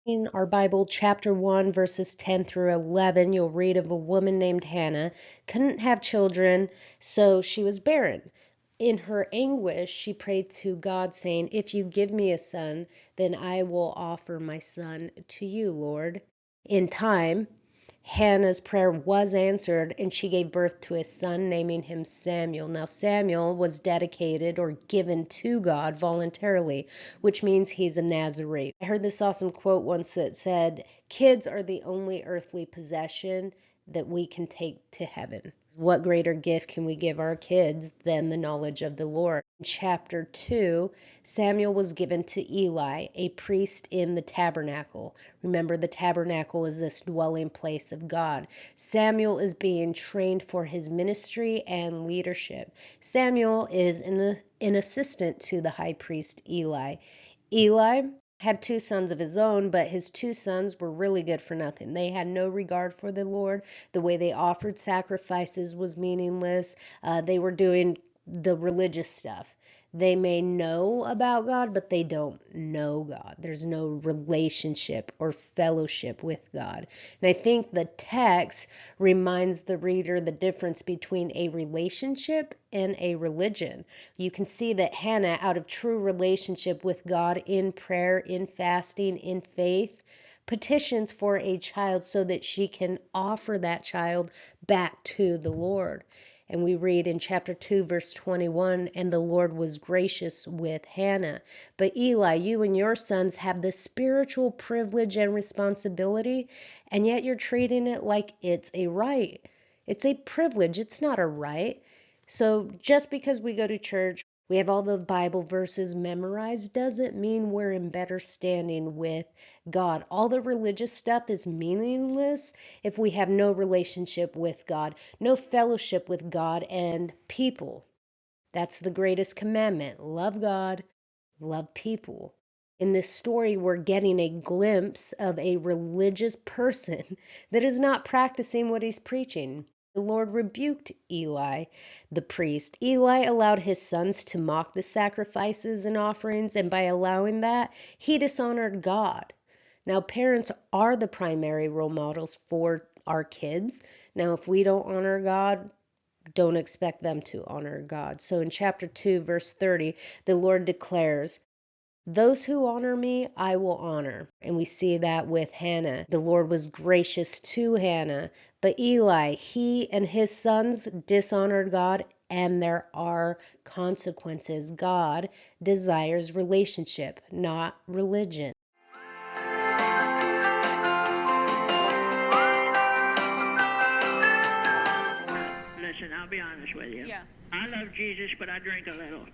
In our Bible, chapter 1, verses 10 through 11, you'll read of a woman named Hannah, couldn't have children, so she was barren. In her anguish, she prayed to God, saying, "If you give me a son, then I will offer my son to you, Lord." In time, Hannah's prayer was answered, and she gave birth to a son, naming him Samuel. Now, Samuel was dedicated or given to God voluntarily, which means he's a Nazarene. I heard this awesome quote once that said, "Kids are the only earthly possession that we can take to heaven." What greater gift can we give our kids than the knowledge of the Lord? In chapter 2, Samuel was given to Eli, a priest in the tabernacle. Remember, the tabernacle is this dwelling place of God. Samuel is being trained for his ministry and leadership. Samuel is an assistant to the high priest Eli. Eli had two sons of his own, but his two sons were really good for nothing. They had no regard for the Lord. The way they offered sacrifices was meaningless. They were doing the religious stuff. They may know about God, but they don't know God. There's no relationship or fellowship with God. And I think the text reminds the reader the difference between a relationship and a religion. You can see that Hannah, out of true relationship with God in prayer, in fasting, in faith, petitions for a child so that she can offer that child back to the Lord. And we read in chapter 2, verse 21, "And the Lord was gracious with Hannah. But Eli, you and your sons have the spiritual privilege and responsibility, and yet you're treating it like it's a right. It's a privilege, it's not a right." So just because we go to church, we have all the Bible verses memorized, doesn't mean we're in better standing with God. All the religious stuff is meaningless if we have no relationship with God, no fellowship with God and people. That's the greatest commandment. Love God, love people. In this story, we're getting a glimpse of a religious person that is not practicing what he's preaching. The Lord rebuked Eli, the priest. Eli allowed his sons to mock the sacrifices and offerings, and by allowing that, he dishonored God. Now, parents are the primary role models for our kids. Now, if we don't honor God, don't expect them to honor God. So in chapter 2, verse 30, the Lord declares, "Those who honor me, I will honor." And we see that with Hannah. The Lord was gracious to Hannah, but Eli, he and his sons dishonored God, and there are consequences. God desires relationship, not religion. Listen, I'll be honest with you. Yeah. I love Jesus, but I drink a little.